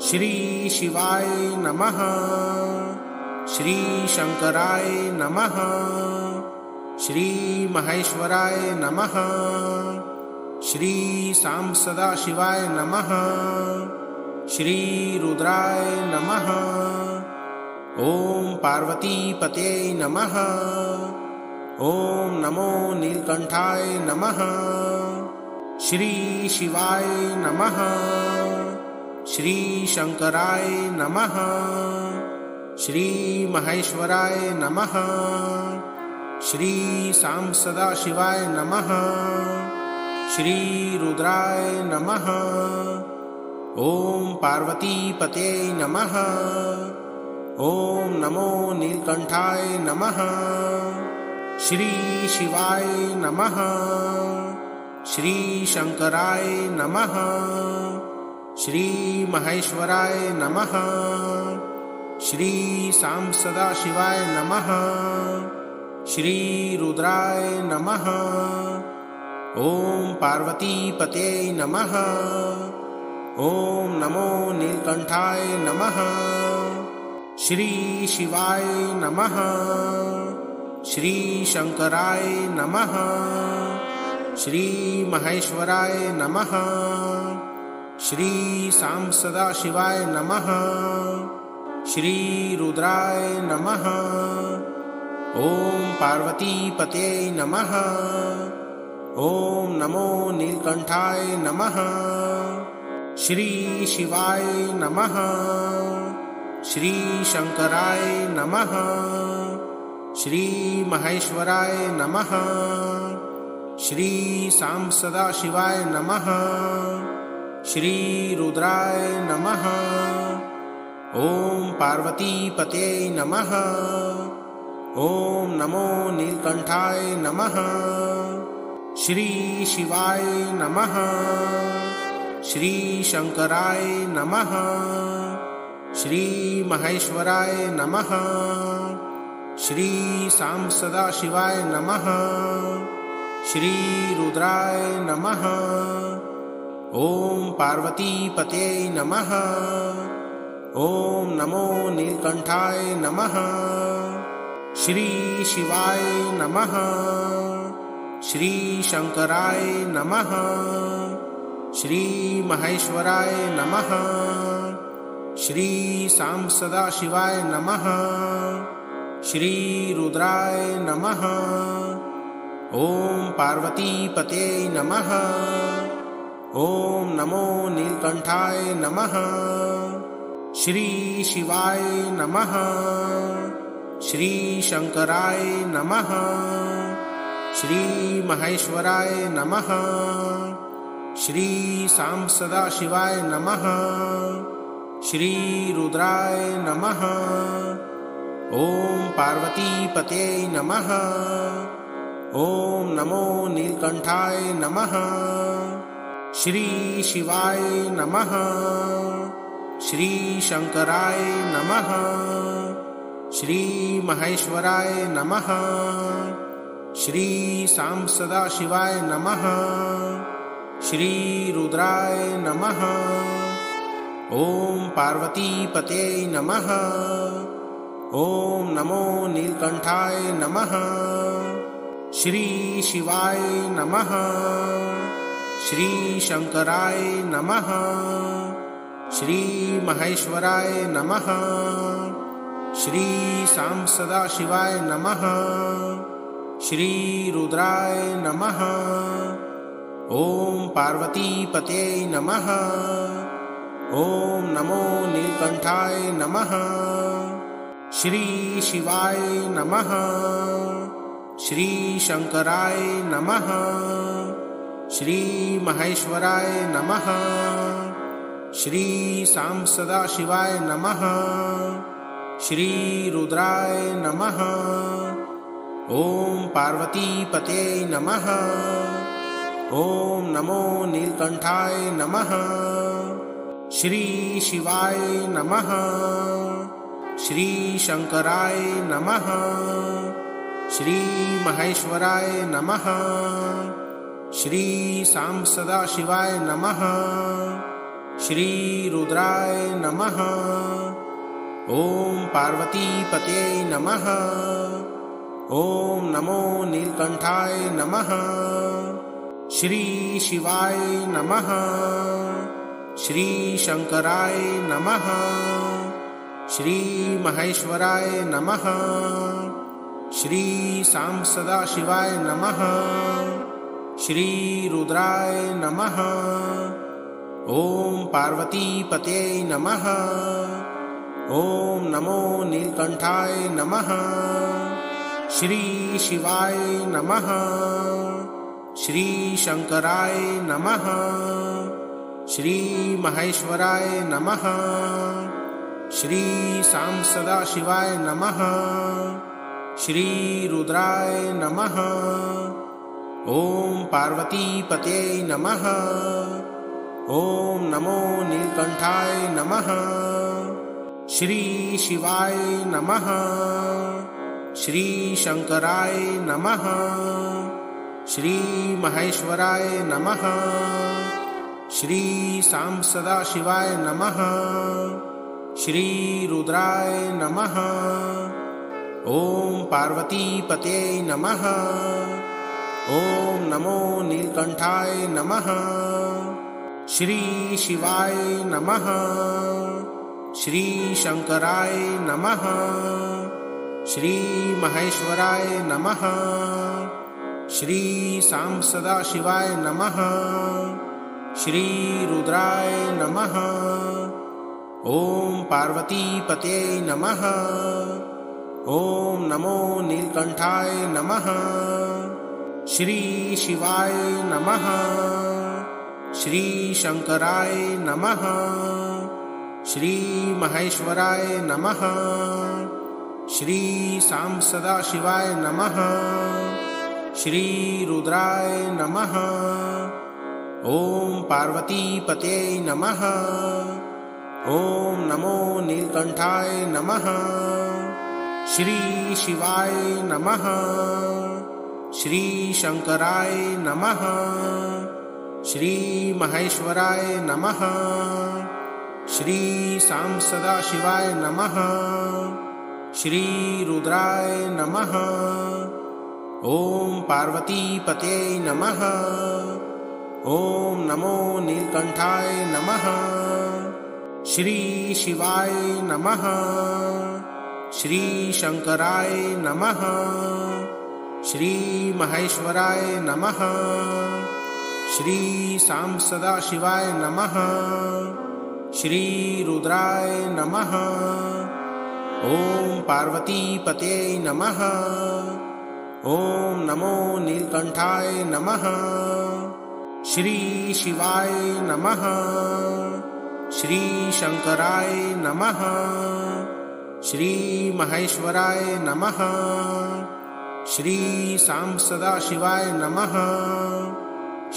श्री शिवाय नमः। श्री शंकराय नमः। श्री महेश्वराय नमः। श्री सांब सदाशिवाय नमः। श्री रुद्राय नमः। ओम पार्वती पते नमः। ओम नमो नीलकंठाय नमः। श्री शिवाय नमः। श्री शंकराय नमः। श्री महेश्वराय नमः। श्री सांब सदाशिवाय नमः। श्री रुद्राय नमः। ओम पार्वती पते नमः। ओम नमो नीलकंठाय नमः। श्री शिवाय नमः। श्री शंकराय नमः। श्री महेश्वराय नमः। श्री सांब सदाशिवाय नमः। श्री रुद्राय नमः। ओम पार्वती पते नमः। ओम नमो नीलकंठाय नमः। श्री शिवाय नमः। श्री शंकराय नमः। श्री महेश्वराय नमः। श्री सांब सदाशिवाय नमः। श्री रुद्राय नमः। ओम पार्वती पते नमः। ओम नमो नीलकंठाय नमः। श्री शिवाय नमः। श्री शंकराय नमः। श्री महेश्वराय नमः। श्री सांब सदाशिवाय नमः। श्री रुद्राय नमः। ओम पार्वती पते नमः। ओम नमो नीलकंठाय नमः। श्री शिवाय नमः। श्री शंकराय नमः। श्री महेश्वराय नमः। श्री सांब सदाशिवाय नमः। श्री रुद्राय नमः। ओम पार्वती पते नमः। ओम नमो नीलकंठाय नमः। श्री शिवाय नमः। श्री शंकराय नमः। श्री महेश्वराय नमः। श्री सांब सदाशिवाय नमः। श्री रुद्राय नमः। ओम पार्वती पते नमः। ओम नमो नीलकंठाय नमः। श्री शिवाय नमः। श्री शंकराय नमः। श्री महेश्वराय नमः। श्री सांब सदाशिवाय नमः। श्री रुद्राय नमः। ओम पार्वती पते नमः। ओम नमो नीलकंठाय नमः। श्री शिवाय नमः। श्री शंकराय नमः। श्री महेश्वराय नमः। श्री सांब सदाशिवाय नमः। श्री रुद्राय नमः। ओम पार्वती पते नमः। ओम नमो नीलकंठाय नमः। श्री शिवाय नमः। श्री शंकराय नमः। श्री महेश्वराय नमः। श्री सांब सदाशिवाय नमः। श्री रुद्राय नमः। ओम पार्वती पते नमः। ओम नमो नीलकंठाय नमः। श्री शिवाय नमः। श्री शंकराय नमः। श्री महेश्वराय नमः। श्री सांब सदाशिवाय नमः। श्री रुद्राय नमः। ओम पार्वती पते नमः। ओम नमो नीलकंठाय नमः। श्री शिवाय नमः। श्री शंकराय नमः। श्री महेश्वराय नमः। श्री सांब सदाशिवाय नमः। श्री रुद्राय नमः। ओम पार्वतीपते नमः। ओम नमो नीलकंठाय नमः। श्री शिवाय नमः। श्री शंकराय नमः। श्री महेश्वराय नमः। श्री साम सदाशिवाय नमः। श्री रुद्राय नमः। ओम पार्वतीपते नमः। ओम नमो नीलकंठाय नमः। श्री शिवाय नमः। श्री शंकराय नमः। श्री महेश्वराय नमः। श्री साम सदाशिवाय नमः। श्री रुद्राय नमः। ओम पार्वतीपते नमः। ओम नमो नीलकंठाय नमः। श्री शिवाय नमः। श्री शंकराय नमः। श्री महेश्वराय नमः। श्री साम सदाशिवाय नमः। श्री रुद्राय नमः। ओम पार्वतीपते नमः। ओम नमो नीलकंठाय नमः। श्री शिवाय नमः। श्री शंकराय नमः। श्री महेश्वराय नमः। श्री साम सदाशिवाय नमः। श्री रुद्राय नमः। ओम पार्वतीपते नमः। ओम नमो नीलकंठाय नमः। श्री शिवाय नमः। श्री शंकराय नमः। श्री महेश्वराय नमः। श्री साम सदाशिवाय नमः। श्री रुद्राय नमः। ओम पार्वतीपते नमः। ओम नमो नीलकंठाय नमः। श्री शिवाय नमः। श्री शंकराय नमः। श्री महेश्वराय नमः। श्री साम सदाशिवाय नमः। श्री रुद्राय नमः। ओम पार्वतीपते नमः। ओम नमो नीलकंठाय नमः। श्री शिवाय नमः। श्री शंकराय नमः। श्री महेश्वराय नमः। श्री साम सदाशिवाय नमः। श्री रुद्राय नमः। ओम पार्वतीपते नमः। ओम नमो नीलकंठाय नमः। श्री शिवाय नमः। श्री शंकराय नमः। श्री महेश्वराय नमः। श्री साम सदाशिवाय नमः।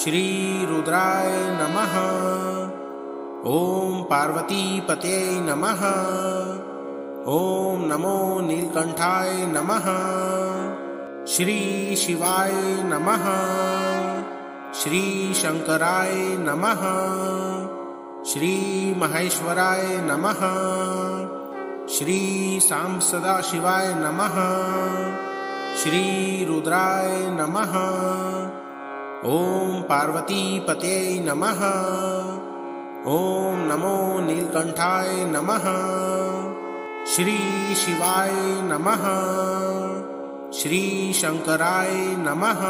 श्री रुद्राय नमः। ओम पार्वतीपते नमः। ओम नमो नीलकंठाय नमः। श्री शिवाय नमः। श्री शंकराय नमः। श्री महेश्वराय नमः। श्री साम सदाशिवाय नमः। श्री रुद्राय नमः। ओम पार्वतीपते नमः। ओम नमो नीलकंठाय नमः। श्री शिवाय नमः। श्री शंकराय नमः।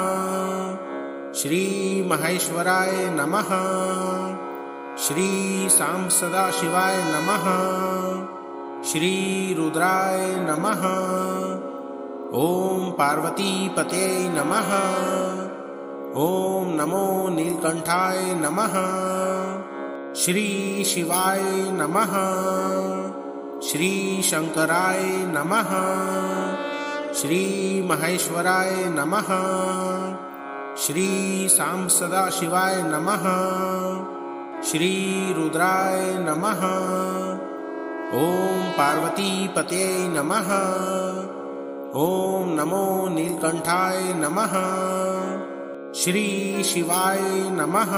श्री महेश्वराय नमः। श्री साम सदाशिवाय नमः। श्री रुद्राय नमः। ओम पार्वतीपते नमः। ओम नमो नीलकंठाय नमः। श्री शिवाय नमः। श्री शंकराय नमः। श्री महेश्वराय नमः। श्री साम सदाशिवाय नमः। श्री रुद्राय नमः। ओम पार्वतीपते नमः। ओम नमो नीलकंठाय नमः। श्री शिवाय नमः।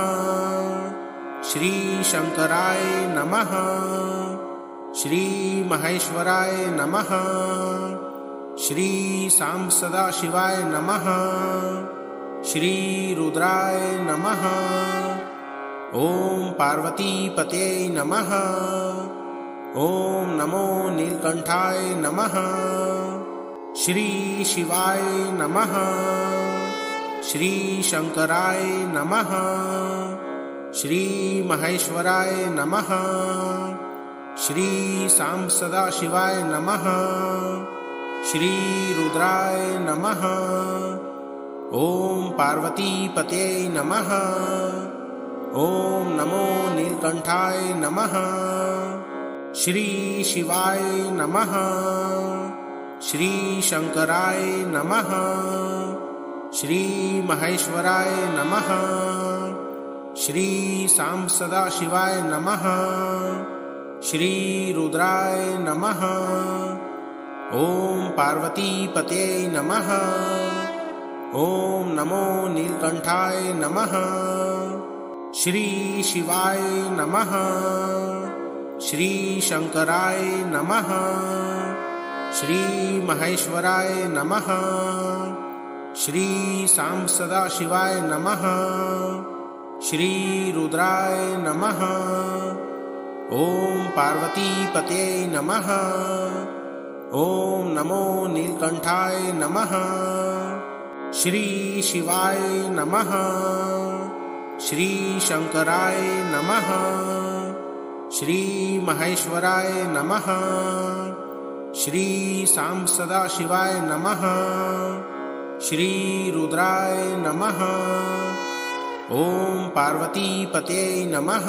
श्री शंकराय नमः। श्री महेश्वराय नमः। श्री सांब सदाशिवाय नमः। श्री रुद्राय नमः। ओम पार्वती पते नमः। ओम नमो नीलकंठाय नमः। श्री शिवाय नमः। श्री शंकराय नमः। श्री महेश्वराय नमः। श्री सांब सदाशिवाय नमः। श्री रुद्राय नमः। ओम पार्वती पते नमः। ओम नमो नीलकंठाय नमः। श्री शिवाय नमः। श्री शंकराय नमः। श्री महेश्वराय नमः। श्री सांब सदाशिवाय नमः। श्री रुद्राय नमः। ओम पार्वती पते नमः। ओम नमो नीलकंठाय नमः। श्री शिवाय नमः। श्री शंकराय नमः। श्री महेश्वराय नमः। श्री सांब सदाशिवाय नमः। श्री रुद्राय नमः। ओम पार्वती पते नमः। ओम नमो नीलकंठाय नमः। श्री शिवाय नमः। श्री शंकराय नमः। श्री महेश्वराय नमः। श्री सांब सदाशिवाय नमः। श्री रुद्राय नमः। ओम पार्वती पते नमः।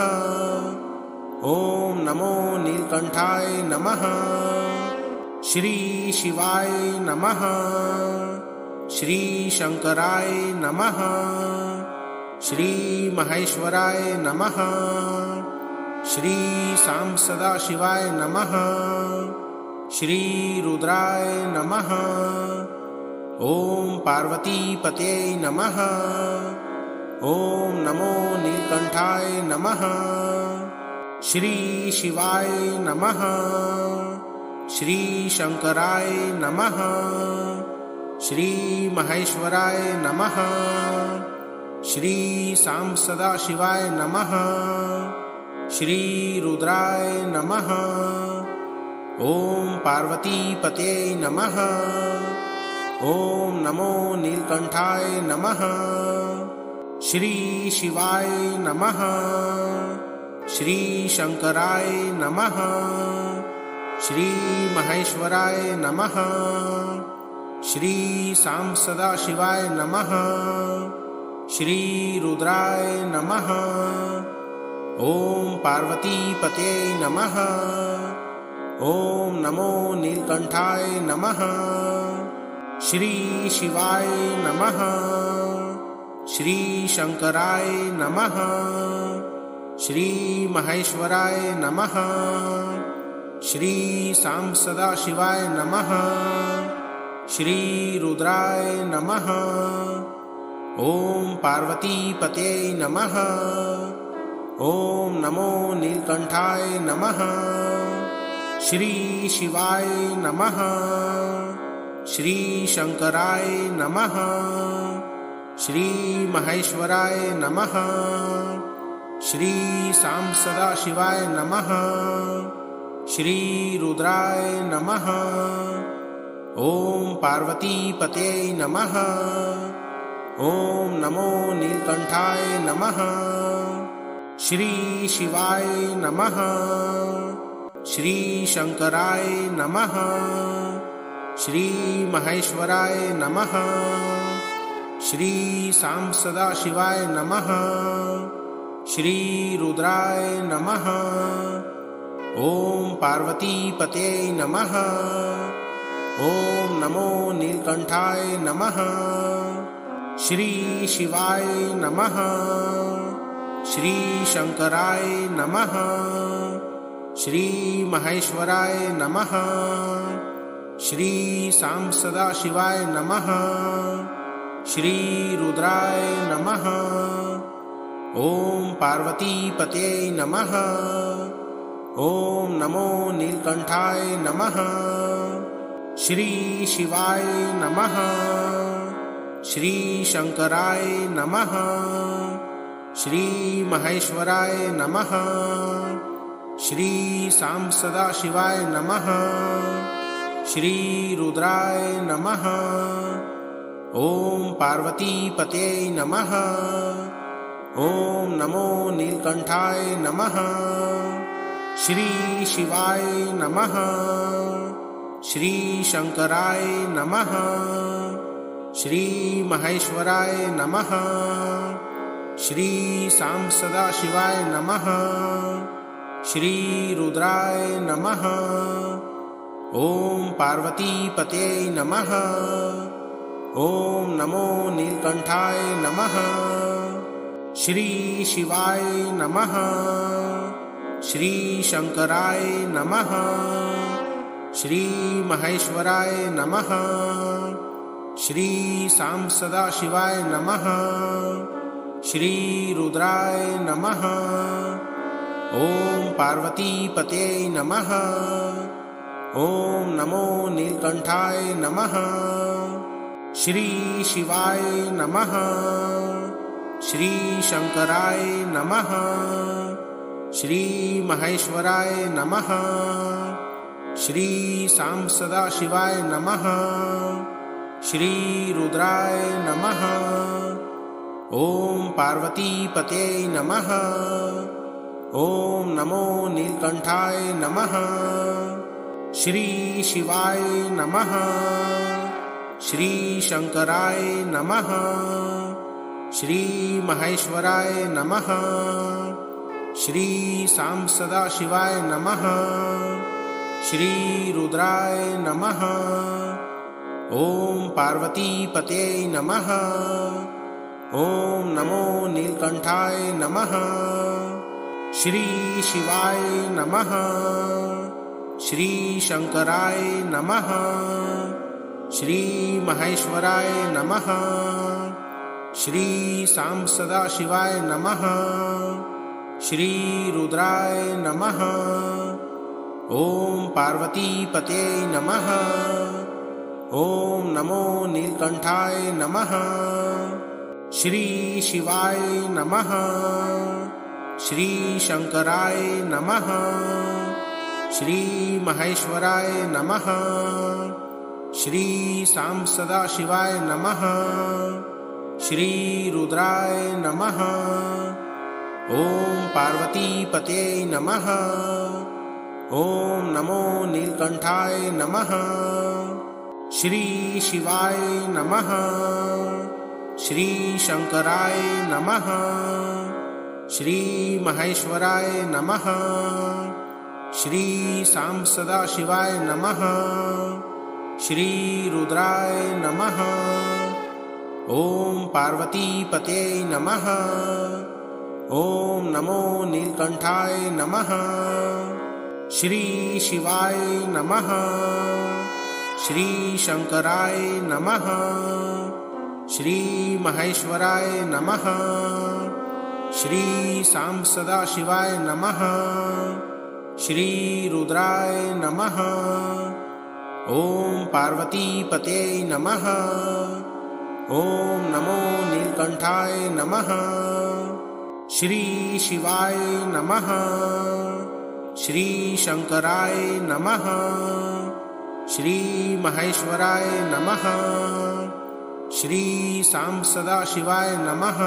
ओम नमो नीलकंठाय नमः। श्री शिवाय नमः। श्री शंकराय नमः। श्री महेश्वराय नमः। श्री सांब सदाशिवाय नमः। श्री रुद्राय नमः। ओम पार्वती पते नमः। ओम नमो नीलकंठाय नमः। श्री शिवाय नमः। श्री शंकराय नमः। श्री महेश्वराय नमः। श्री सांब सदाशिवाय नमः। श्री रुद्राय नमः। ओम पार्वती पते नमः। ओम नमो नीलकंठाय नमः। श्री शिवाय नमः। श्री शंकराय नमः। श्री महेश्वराय नमः। श्री सांब सदाशिवाय नमः। श्री रुद्राय नमः। ओम पार्वती पते नमः। ओम नमो नीलकंठाय नमः। श्री शिवाय नमः। श्री शंकराय नमः। श्री महेश्वराय नमः। श्री सांब सदाशिवाय नमः। श्री रुद्राय नमः। ओम पार्वती पते नमः। ओम नमो नीलकंठाय नमः। श्री शिवाय नमः। श्री शंकराय नमः। श्री महेश्वराय नमः। श्री सांब सदाशिवाय नमः। श्री रुद्राय नमः। ओम पार्वती पते नमः। ओम नमो नीलकंठाय नमः। श्री शिवाय नमः। श्री शंकराय नमः। श्री महेश्वराय नमः। श्री सांब सदाशिवाय नमः। श्री रुद्राय नमः। ओम पार्वती पते नमः। ओम नमो नीलकंठाय नमः। श्री शिवाय नमः। श्री शंकराय नमः। श्री महेश्वराय नमः। श्री सांब सदाशिवाय नमः। श्री रुद्राय नमः। ॐ पार्वतीपते नमः। ॐ नमो नीलकण्ठाय नमः। श्री शिवाय नमः। श्री शंकराय नमः। श्री महेश्वराय नमः। श्री साम सदाशिवाय नमः। श्री रुद्राय नमः। ॐ पार्वतीपते नमः। ॐ नमो नीलकण्ठाय नमः। श्री शिवाय नमः। श्री शंकराय नमः। श्री महेश्वराय नमः। श्री साम सदाशिवाय नमः। श्री रुद्राय नमः। ॐ पार्वतीपते नमः। ॐ नमो नीलकण्ठाय नमः। श्री शिवाय नमः। श्री शंकराय नमः। श्री महेश्वराय नमः। श्री साम सदाशिवाय नमः। श्री रुद्राय नमः। ॐ पार्वतीपते नमः। ॐ नमो नीलकण्ठाय नमः। श्री शिवाय नमः। श्री शंकराय नमः। श्री महेश्वराय नमः। श्री साम सदाशिवाय नमः। श्री रुद्राय नमः। ॐ पार्वतीपते नमः। ॐ नमो नीलकण्ठाय नमः। श्री शिवाय नमः। श्री शंकराय नमः। श्री महेश्वराय नमः। श्री साम सदाशिवाय नमः। श्री रुद्राय नमः। ॐ पार्वतीपते नमः। ॐ नमो नीलकण्ठाय नमः। श्री शिवाय नमः। श्री शंकराय नमः। श्री महेश्वराय नमः। श्री साम सदाशिवाय नमः। श्री रुद्राय नमः। ॐ पार्वतीपते नमः। ॐ नमो नीलकण्ठाय नमः। श्री शिवाय नमः। श्री शंकराय नमः। श्री महेश्वराय नमः। श्री साम सदाशिवाय नमः। श्री रुद्राय नमः। ॐ पार्वतीपते नमः। ॐ नमो नीलकण्ठाय नमः। श्री शिवाय नमः। श्री शंकराय नमः। श्री महेश्वराय नमः। श्री साम सदाशिवाय नमः। श्री रुद्राय नमः। ॐ पार्वतीपते नमः। ॐ नमो नीलकण्ठाय नमः। श्री शिवाय नमः। श्री शंकराय नमः। श्री महेश्वराय नमः। श्री साम सदाशिवाय नमः। श्री रुद्राय नमः। ॐ पार्वतीपते नमः। ॐ नमो नीलकण्ठाय नमः। श्री शिवाय नमः। श्री शंकराय नमः। श्री महेश्वराय नमः। श्री साम सदाशिवाय नमः।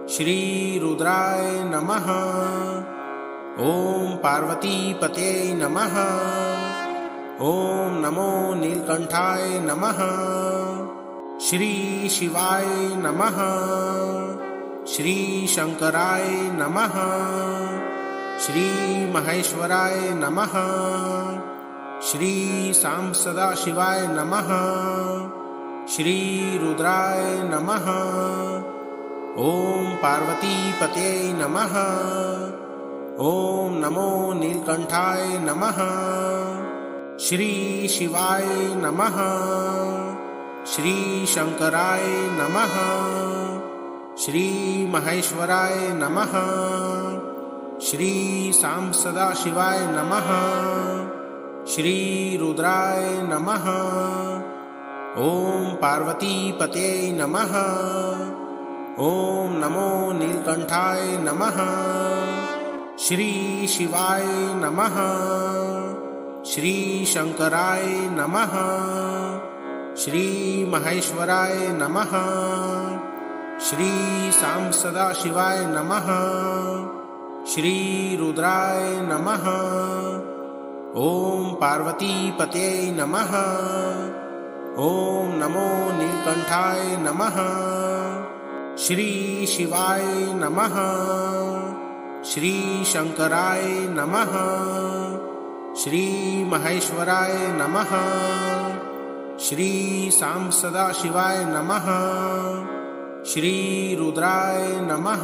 श्री रुद्राय नमः। ॐ पार्वतीपते नमः। ॐ नमो नीलकण्ठाय नमः। श्री शिवाय नमः। श्री शंकराय नमः। श्री महेश्वराय नमः। श्री साम सदाशिवाय नमः। श्री रुद्राय नमः। ॐ पार्वतीपते नमः। ॐ नमो नीलकण्ठाय नमः। श्री शिवाय नमः। श्री शंकराय नमः। श्री महेश्वराय नमः। श्री सां सदाशिवाय नमः। श्री रुद्राय नमः। ओम पार्वतीपते नमः। ओम नमो नीलकंठाय नमः। श्री शिवाय नमः। श्री शंकराय नमः। श्री महेश्वराय नमः। श्री सां सदाशिवाय नमः। श्री रुद्राय नमः। ओम पार्वतीपते नमः। ओम नमो नीलकंठाय नमः। श्री शिवाय नमः। श्री शंकराय नमः। श्री महेश्वराय नमः। श्री सां सदाशिवाय नमः। श्री रुद्राय नमः।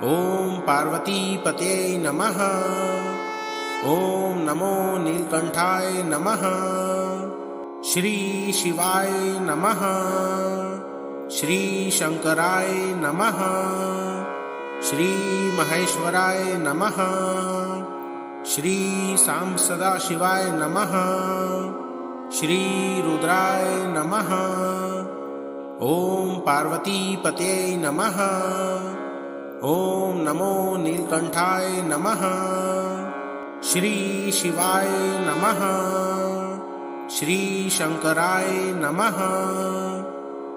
ओम पार्वतीपते नमः। ओम नमो नीलकंठाय नमः। श्री शिवाय नमः। श्री शंकराय नमः। श्री महेश्वराय नमः। श्री सां सदाशिवाय नमः। श्री रुद्राय नमः। ओम पार्वतीपते नमः। ओम नमो नीलकंठाय नमः। श्री शिवाय नमः। श्री शंकराय नमः।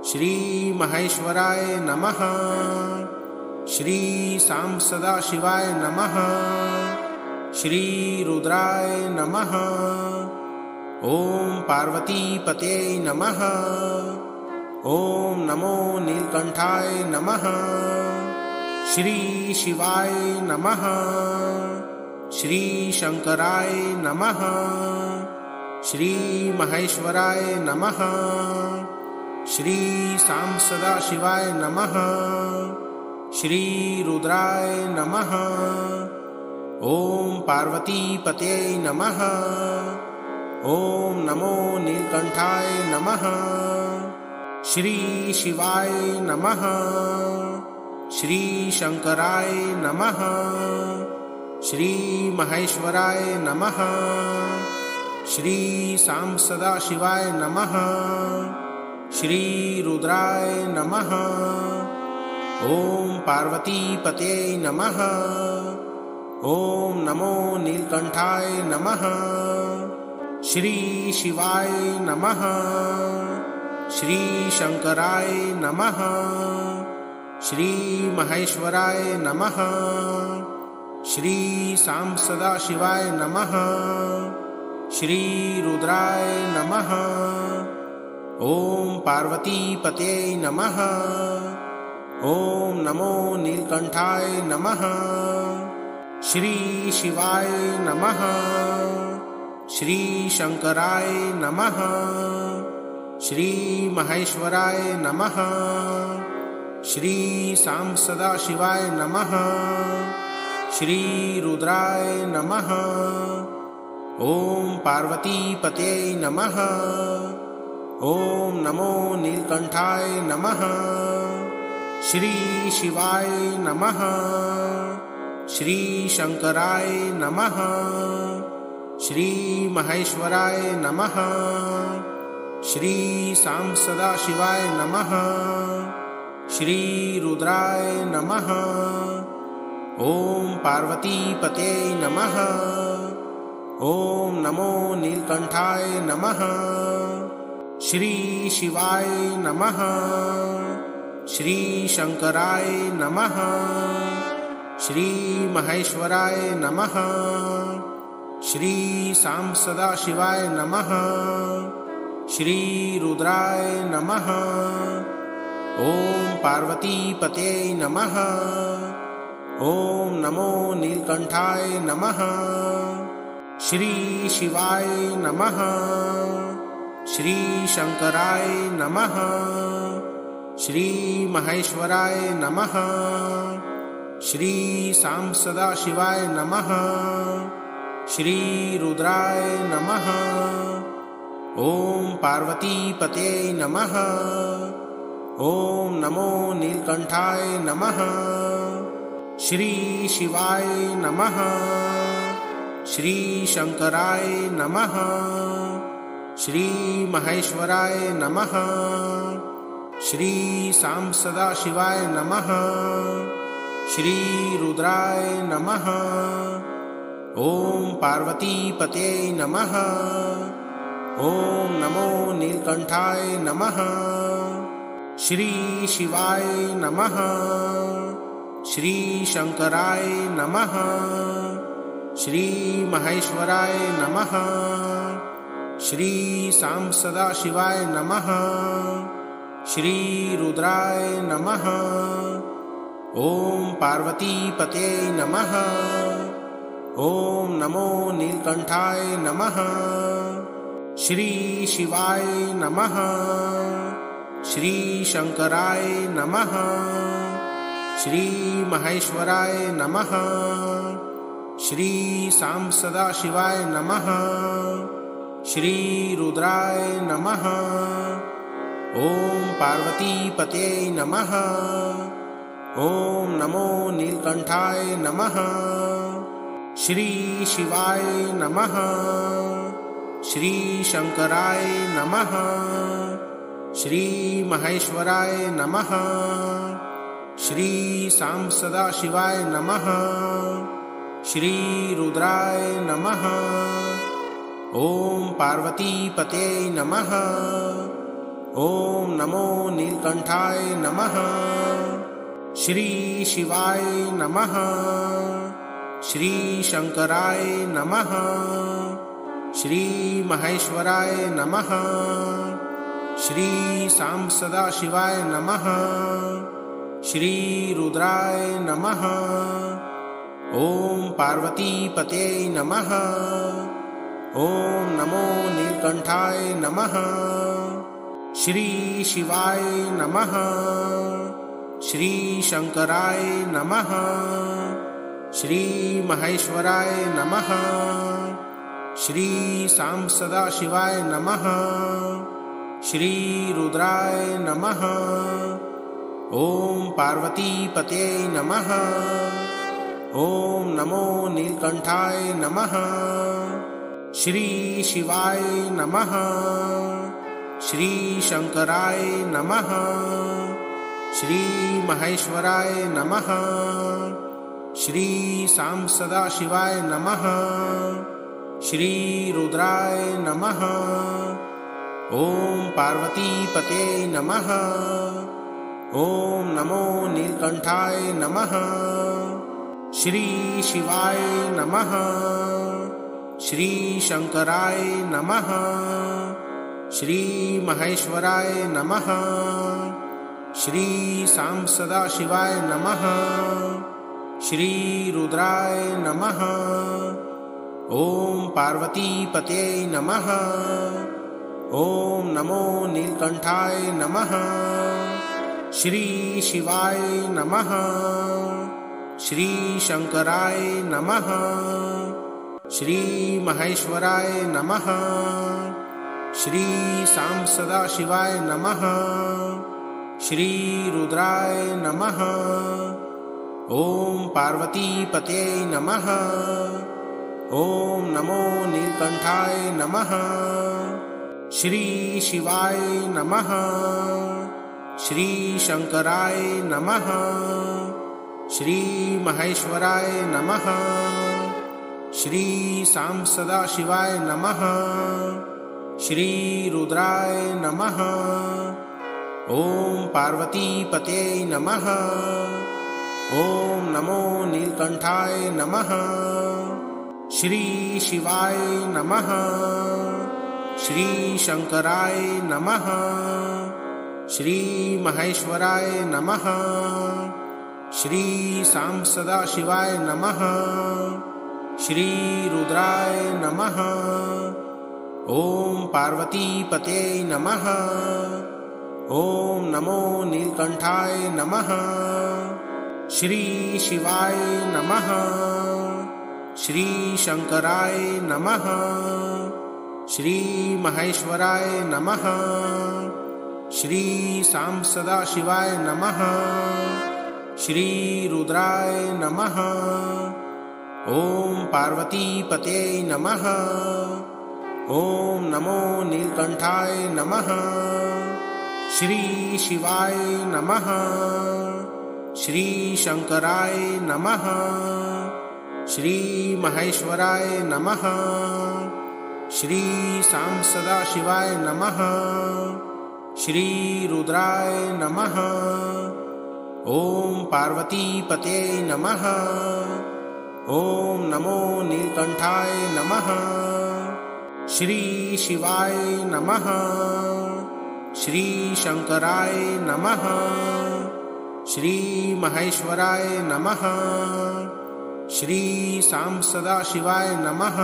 श्री महेश्वराय नमः। श्री सां सदाशिवाय नमः। श्री रुद्राय नमः। ओम पार्वतीपते नमः। ओम नमो नीलकंठाय नमः। श्री शिवाय नमः। श्री शंकराय नमः। श्री महेश्वराय नमः। श्री सां सदाशिवाय नमः। श्री रुद्राय नमः। ओम पार्वतीपते नमः। ओम नमो नीलकंठाय नमः। श्री शिवाय नमः। श्री शंकराय नमः। श्री महेश्वराय नमः। श्री सां सदाशिवाय नमः। श्री रुद्राय नमः। ओम पार्वतीपते नमः। ओम नमो नीलकंठाय नमः। श्री शिवाय नमः। श्री शंकराय नमः। श्री महेश्वराय नमः। श्री सां सदाशिवाय नमः। श्री रुद्राय नमः। ओम पार्वतीपते नमः। ओम नमो नीलकंठाय नमः। श्री शिवाय नमः। श्री शंकराय नमः। श्री महेश्वराय नमः। श्री सां सदाशिवाय नमः। श्री रुद्राय नमः। ओम पार्वतीपते नमः। ओम नमो नीलकंठाय नमः। श्री शिवाय नमः। श्री शंकराय नमः। श्री महेश्वराय नमः। श्री सां सदाशिवाय नमः। श्री रुद्राय नमः। ओम पार्वतीपते नमः। ओम नमो नीलकंठाय नमः। श्री शिवाय नमः। श्री शंकराय नमः। श्री महेश्वराय नमः। श्री सां सदाशिवाय नमः। श्री रुद्राय नमः। ओम पार्वतीपते नमः। ओम नमो नीलकंठाय नमः। श्री शिवाय नमः। श्री शंकराय नमः। श्री महेश्वराय नमः। श्री सां सदाशिवाय नमः। श्री रुद्राय नमः। ओम पार्वतीपते नमः। ॐ नमो नीलकण्ठाय नमः। श्री शिवाय नमः। श्री शंकराय नमः। श्री महेश्वराय नमः। श्री साम सदाशिवाय नमः। श्री रुद्राय नमः। ॐ पार्वतीपते नमः। ॐ नमो नीलकण्ठाय नमः। श्री शिवाय नमः। श्री शंकराय नमः। श्री महेश्वराय नमः। श्री साम सदाशिवाय नमः। श्री रुद्राय नमः। ॐ पार्वतीपते नमः। ॐ नमो नीलकण्ठाय नमः। श्री शिवाय नमः। श्री शंकराय नमः। श्री महेश्वराय नमः। श्री साम सदाशिवाय नमः। श्री रुद्राय नमः। ॐ पार्वतीपते नमः। ॐ नमो नीलकण्ठाय नमः। श्री शिवाय नमः। श्री शंकराय नमः। श्री महेश्वराय नमः। श्री साम सदाशिवाय नमः। श्री रुद्राय नमः। ॐ पार्वतीपते नमः। ॐ नमो नीलकण्ठाय नमः। श्री शिवाय नमः। श्री शंकराय नमः। श्री महेश्वराय नमः। श्री साम सदाशिवाय नमः। श्री रुद्राय नमः। ॐ पार्वतीपते नमः। ॐ नमो नीलकण्ठाय नमः। श्री शिवाय नमः। श्री शंकराय नमः। श्री महेश्वराय नमः। श्री साम सदाशिवाय नमः। श्री रुद्राय नमः। ॐ पार्वतीपते नमः। ॐ नमो नीलकण्ठाय नमः। श्री शिवाय नमः। श्री शंकराय नमः। श्री महेश्वराय नमः। श्री साम सदाशिवाय नमः। श्री रुद्राय नमः। ॐ पार्वतीपते नमः। ॐ नमो नीलकण्ठाय नमः। श्री शिवाय नमः। श्री शंकराय नमः। श्री महेश्वराय नमः। श्री साम सदाशिवाय नमः। श्री रुद्राय नमः। ॐ पार्वतीपते नमः। ॐ नमो नीलकण्ठाय नमः। श्री शिवाय नमः। श्री शंकराय नमः। श्री महेश्वराय नमः। श्री साम सदाशिवाय नमः। श्री रुद्राय नमः। ॐ पार्वतीपते नमः। ॐ नमो नीलकण्ठाय नमः। श्री शिवाय नमः। श्री शंकराय नमः। श्री महेश्वराय नमः। श्री साम सदाशिवाय नमः। श्री रुद्राय नमः। ॐ पार्वतीपते नमः। ॐ नमो नीलकण्ठाय नमः। श्री शिवाय नमः। श्री शंकराय नमः। श्री महेश्वराय नमः। श्री साम सदाशिवाय नमः। श्री रुद्राय नमः। ॐ पार्वतीपते नमः। ॐ नमो नीलकण्ठाय नमः। श्री शिवाय नमः। श्री शंकराय नमः। श्री महेश्वराय नमः। श्री सां सदाशिवाय नमः। श्री रुद्राय नमः। ओम पार्वतीपते नमः। ओम नमो नीलकंठाय नमः। श्री शिवाय नमः। श्री शंकराय नमः। श्री महेश्वराय नमः। श्री सां सदाशिवाय नमः। श्री रुद्राय नमः। ओम पार्वतीपते नमः। ओम नमो नीलकंठाय नमः। श्री शिवाय नमः। श्री शंकराय नमः। श्री महेश्वराय नमः। श्री सां सदाशिवाय नमः।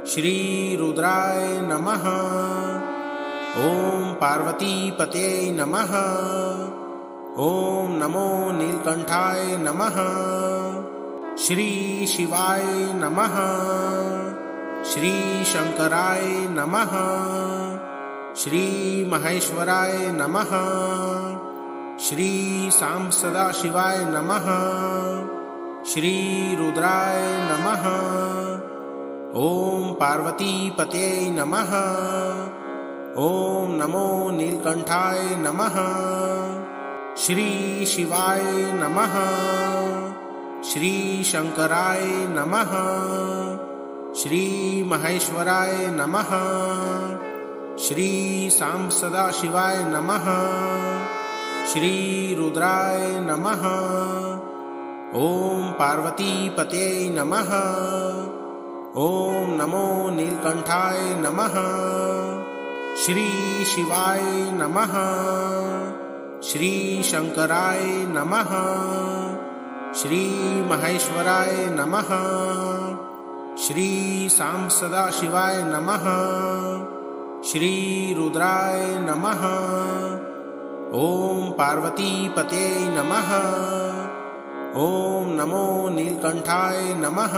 श्री रुद्राय नमः। ओम पार्वतीपते नमः। ओम नमो नीलकंठाय नमः। श्री शिवाय नमः। श्री शंकराय नमः। श्री महेश्वराय नमः। श्री सां सदाशिवाय नमः। श्री रुद्राय नमः। ओम पार्वतीपते नमः। ओम नमो नीलकंठाय नमः। श्री शिवाय नमः। श्री शंकराय नमः। श्री महेश्वराय नमः। श्री सां सदाशिवाय नमः। श्री रुद्राय नमः। ओम पार्वतीपते नमः। ओम नमो नीलकंठाय नमः। श्री शिवाय नमः। श्री शंकराय नमः। श्री महेश्वराय नमः। श्री सां सदाशिवाय नमः। श्री रुद्राय नमः। ओम पार्वतीपते नमः। ओम नमो नीलकंठाय नमः।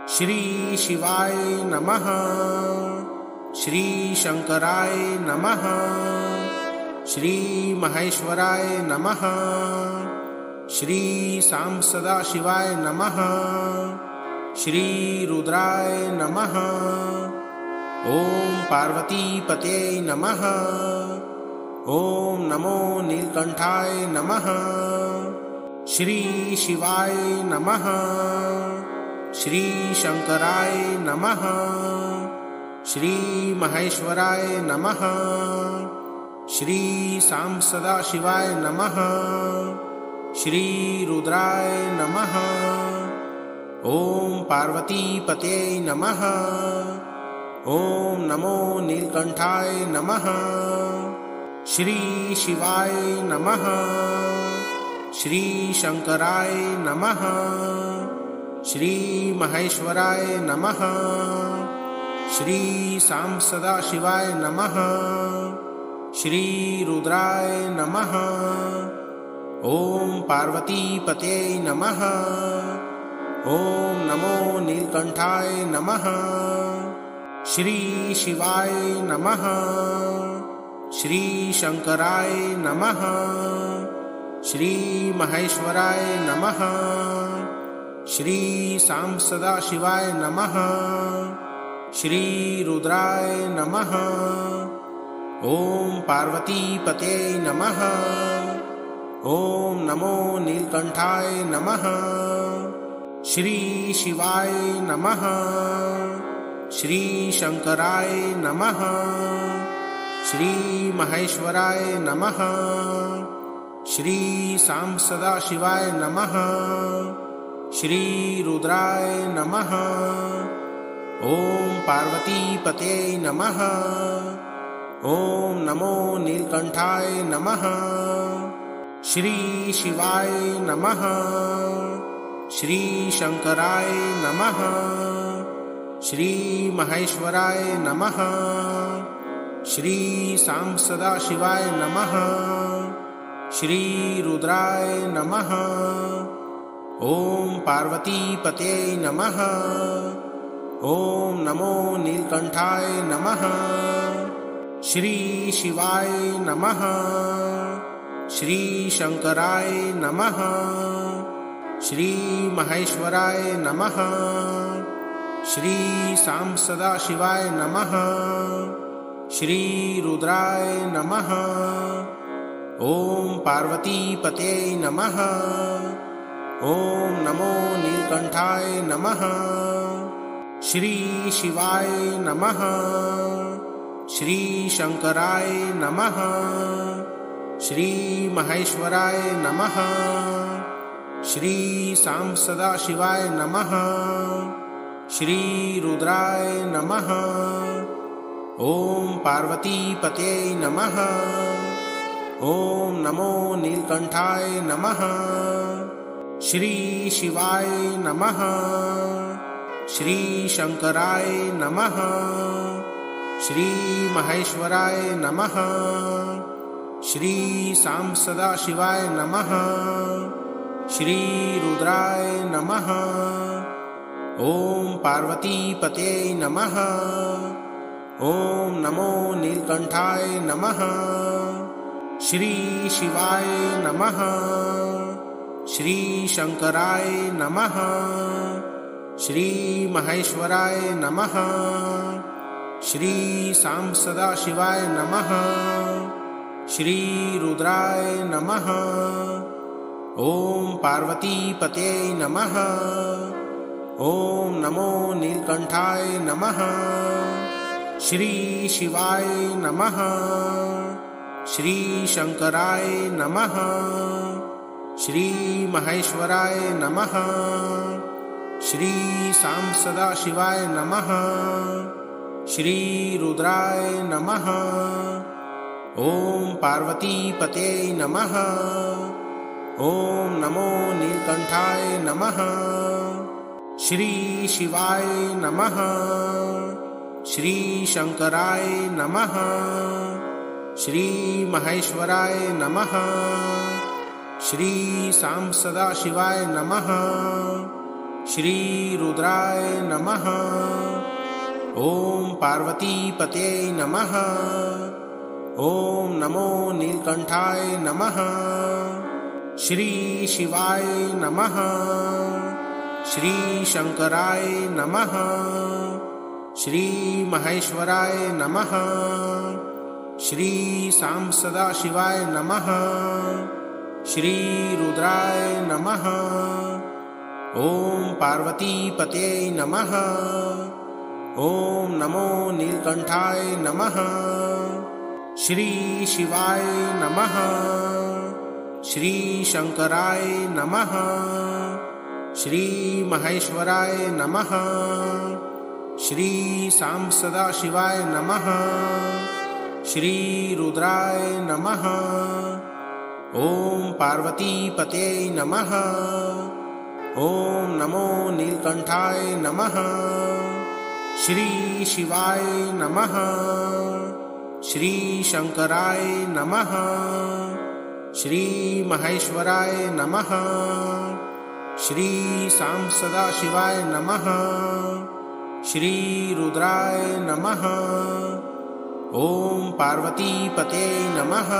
श्री शिवाय नमः। श्री शंकराय नमः। श्री महेश्वराय नमः। श्री सां सदाशिवाय नमः। श्री रुद्राय नमः। ओम पार्वतीपते नमः। ओम नमो नीलकंठाय नमः। श्री शिवाय नमः। श्री शंकराय नमः। श्री महेश्वराय नमः। श्री सां सदाशिवाय नमः। श्री रुद्राय नमः। ओम पार्वतीपते नमः। ओम नमो नीलकंठाय नमः। श्री शिवाय नमः। श्री शंकराय नमः। श्री महेश्वराय नमः। श्री सां सदाशिवाय नमः। श्री रुद्राय नमः। ओम पार्वतीपते नमः। ओम नमो नीलकंठाय नमः। श्री शिवाय नमः। श्री शंकराय नमः। श्री महेश्वराय नमः। श्री सां सदाशिवाय नमः। श्री रुद्राय नमः। ओम पार्वतीपते नमः। ओम नमो नीलकंठाय नमः। श्री शिवाय नमः। श्री शंकराय नमः। श्री महेश्वराय नमः। श्री सां सदाशिवाय नमः। श्री रुद्राय नमः। ओम पार्वतीपते नमः। ओम नमो नीलकंठाय नमः। श्री शिवाय नमः। श्री शंकराय नमः। श्री महेश्वराय नमः। श्री सां सदाशिवाय नमः। श्री रुद्राय नमः। ओम पार्वतीपते नमः। ओम नमो नीलकंठाय नमः। श्री शिवाय नमः। श्री शंकराय नमः। श्री महेश्वराय नमः। श्री सां सदाशिवाय नमः। श्री रुद्राय नमः। ओम पार्वतीपते नमः। ओम नमो नीलकंठाय नमः। श्री शिवाय नमः। श्री शंकराय नमः। श्री महेश्वराय नमः। श्री सां सदाशिवाय नमः। श्री रुद्राय नमः। ओम पार्वतीपते नमः। ओम नमो नीलकंठाय नमः। श्री शिवाय नमः। श्री शंकराय नमः। श्री महेश्वराय नमः। श्री सां सदाशिवाय नमः। श्री रुद्राय नमः। ओम पार्वतीपते नमः। ओम नमो नीलकंठाय नमः। श्री शिवाय नमः। श्री शंकराय नमः। श्री महेश्वराय नमः। श्री सां सदाशिवाय नमः। श्री रुद्राय नमः। ओम पार्वतीपते नमः। ओम नमो नीलकंठाय नमः। श्री शिवाय नमः। श्री शंकराय नमः। श्री महेश्वराय नमः। श्री सां सदाशिवाय नमः। श्री रुद्राय नमः। ओम पार्वतीपते नमः। ओम नमो नीलकंठाय नमः। श्री शिवाय नमः। श्री शंकराय नमः। श्री महेश्वराय नमः। श्री सां सदाशिवाय नमः। श्री रुद्राय नमः। ओम पार्वतीपते नमः। ओम नमो नीलकंठाय नमः। श्री शिवाय नमः। श्री शंकराय नमः। श्री महेश्वराय नमः। श्री सां सदाशिवाय नमः। श्री रुद्राय नमः। ओम पार्वतीपते नमः। ओम नमो नीलकंठाय नमः। श्री शिवाय नमः। श्री शंकराय नमः। श्री महेश्वराय नमः। श्री सां सदाशिवाय नमः। श्री रुद्राय नमः। ओम पार्वतीपते नमः। ओम नमो नीलकंठाय नमः। श्री शिवाय नमः। श्री शंकराय नमः। श्री महेश्वराय नमः। श्री सां सदाशिवाय नमः। श्री रुद्राय नमः। ओम पार्वतीपते नमः।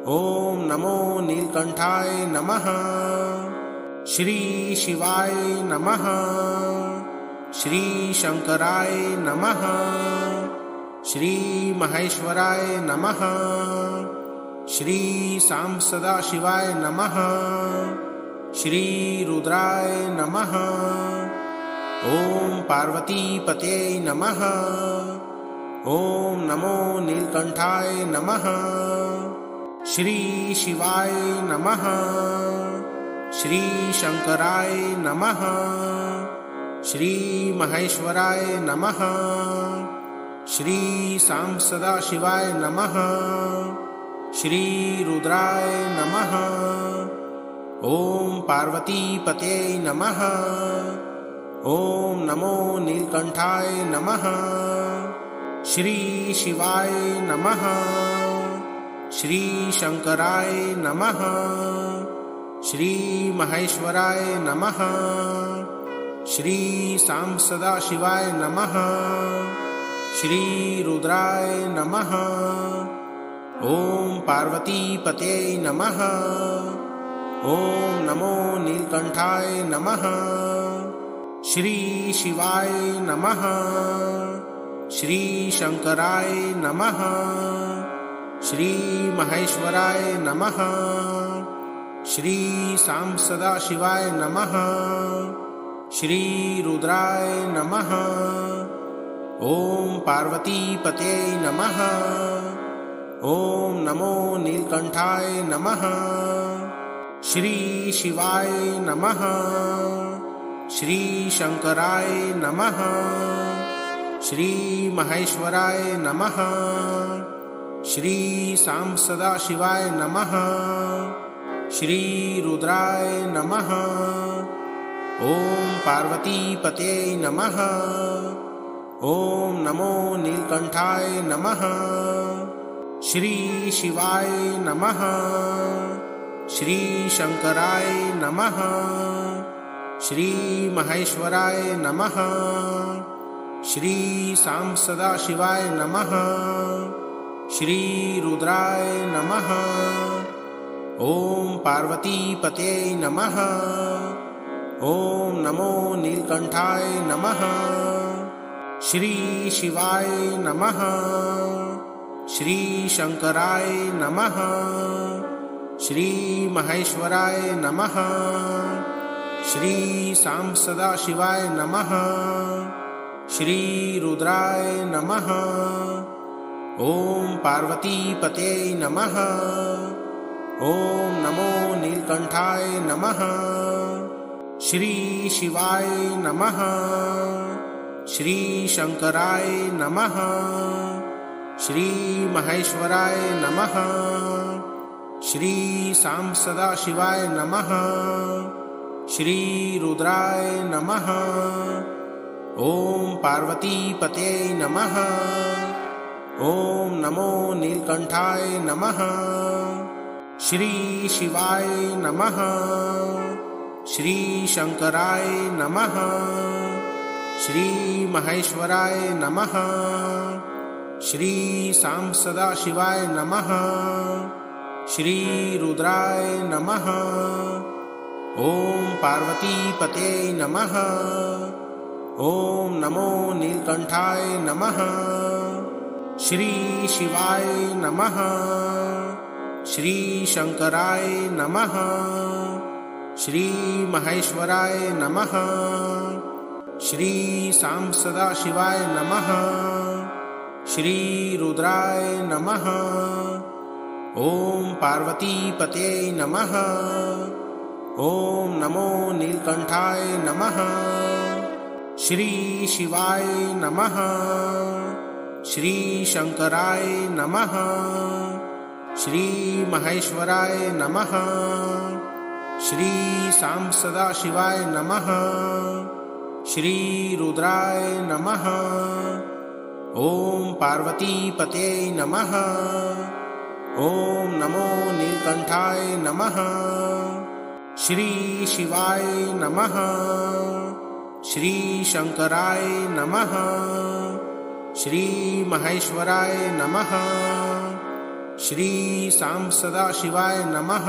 ओम नमो नीलकंठाय नमः। श्री शिवाय नमः। श्री शंकराय नमः। श्री महेश्वराय नमः। श्री सां सदाशिवाय नमः। श्री रुद्राय नमः। ओम पार्वतीपते नमः। ओम नमो नीलकंठाय नमः। श्री शिवाय नमः। श्री शंकराय नमः। श्री महेश्वराय नमः। श्री सां सदाशिवाय नमः। श्री रुद्राय नमः। ओम पार्वतीपते नमः। ओम नमो नीलकंठाय नमः। श्री शिवाय नमः। श्री शंकराय नमः। श्री महेश्वराय नमः। श्री सां सदाशिवाय नमः। श्री रुद्राय नमः। ओम पार्वतीपते नमः। ओम नमो नीलकंठाय नमः। श्री शिवाय नमः। श्री शंकराय नमः। श्री महेश्वराय नमः। श्री साम सदाशिवाय नमः। श्री रुद्राय नमः। ओम पार्वतीपते नमः। ओम नमो नीलकंठाय नमः। श्री शिवाय नमः। श्री शंकराय नमः। श्री महेश्वराय नमः। श्री साम सदाशिवाय नमः। श्री रुद्राय नमः। ओम पार्वतीपते नमः। ओम नमो नीलकंठाय नमः। श्री शिवाय नमः। श्री शंकराय नमः। श्री महेश्वराय नमः। श्री साम सदाशिवाय नमः। श्री रुद्राय नमः। ओम पार्वतीपते नमः। ओम नमो नीलकंठाय नमः। श्री शिवाय नमः। श्री शंकराय नमः। श्री महेश्वराय नमः। श्री साम सदाशिवाय नमः। श्री रुद्राय नमः। ओम पार्वतीपते नमः। ओम नमो नीलकंठाय नमः। श्री शिवाय नमः। श्री शंकराय नमः। श्री महेश्वराय नमः। श्री साम सदाशिवाय नमः। श्री रुद्राय नमः। ओम पार्वतीपते नमः। ओम नमो नीलकंठाय नमः। श्री शिवाय नमः। श्री शंकराय नमः। श्री महेश्वराय नमः। श्री साम सदाशिवाय नमः। श्री रुद्राय नमः। ओम पार्वतीपते नमः। ओम नमो नीलकंठाय नमः। श्री शिवाय नमः। श्री शंकराय नमः। श्री महेश्वराय नमः। श्री साम सदाशिवाय नमः। श्री रुद्राय नमः। ओम पार्वतीपते नमः। ओम नमो नीलकंठाय नमः। श्री शिवाय नमः। श्री शंकराय नमः। श्री महेश्वराय नमः। श्री साम सदाशिवाय नमः। श्री रुद्राय नमः। ओम पार्वतीपते नमः। ओम नमो नीलकंठाय नमः। श्री शिवाय नमः। श्री शंकराय नमः। श्री महेश्वराय नमः। श्री साम सदाशिवाय नमः।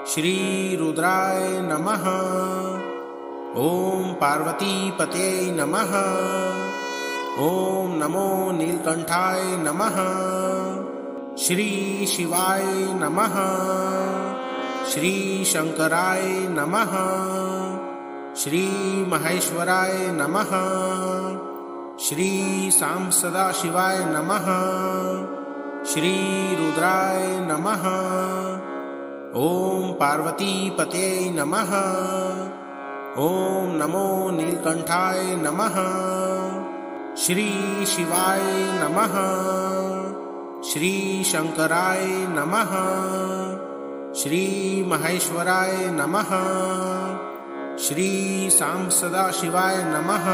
श्री रुद्राय नमः। ओम पार्वतीपते नमः। ओम नमो नीलकंठाय नमः। श्री शिवाय नमः। श्री शंकराय नमः। श्री महेश्वराय नमः। श्री साम सदाशिवाय नमः। श्री रुद्राय नमः। ओम पार्वतीपते नमः। ओम नमो नीलकंठाय नमः। श्री शिवाय नमः। श्री शंकराय नमः। श्री महेश्वराय नमः। श्री साम सदाशिवाय नमः।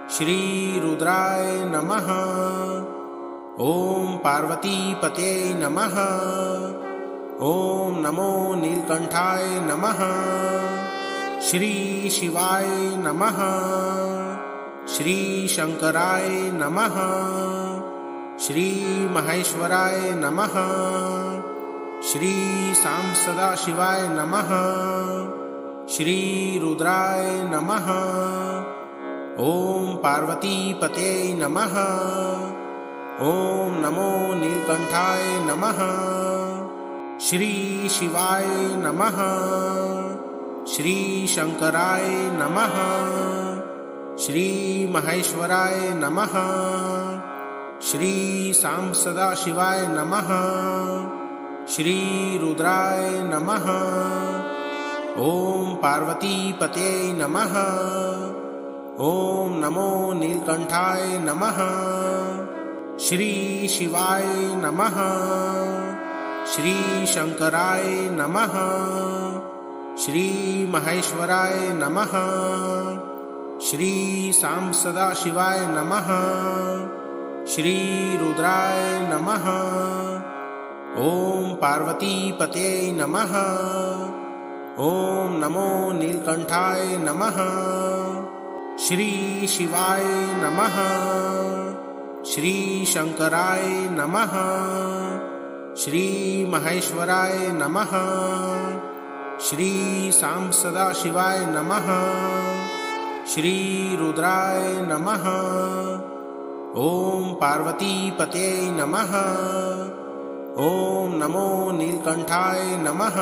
श्री रुद्राय नमः। ओम पार्वतीपते नमः। ओम नमो नीलकंठाय नमः। श्री शिवाय नमः। श्री शंकराय नमः। श्री महेश्वराय नमः। श्री सां सदाशिवाय नमः। श्री रुद्राय नमः। ओम पार्वतीपते नमः। ओम नमो नीलकंठाय नमः। श्री शिवाय नमः। श्री शंकराय नमः। श्री महेश्वराय नमः। श्री सां सदाशिवाय नमः। श्री रुद्राय नमः। ओम पार्वतीपते नमः। ओम नमो नीलकंठाय नमः। श्री शिवाय नमः। श्री शंकराय नमः। श्री महेश्वराय नमः। श्री सां सदाशिवाय नमः। श्री रुद्राय नमः। ओम पार्वतीपते नमः। ओम नमो नीलकंठाय नमः। श्री शिवाय नमः। श्री शंकराय नमः। श्री महेश्वराय नमः। श्री सां सदाशिवाय नमः। श्री रुद्राय नमः। ओम पार्वतीपते नमः। ओम नमो नीलकंठाय नमः। ओम नमो नीलकंठाय नमः। श्री शिवाय नमः। श्री शंकराय नमः। श्री महेश्वराय नमः। श्री सां सदाशिवाय नमः। श्री रुद्राय नमः। ओम पार्वतीपते नमः। ओम नमो नीलकंठाय नमः।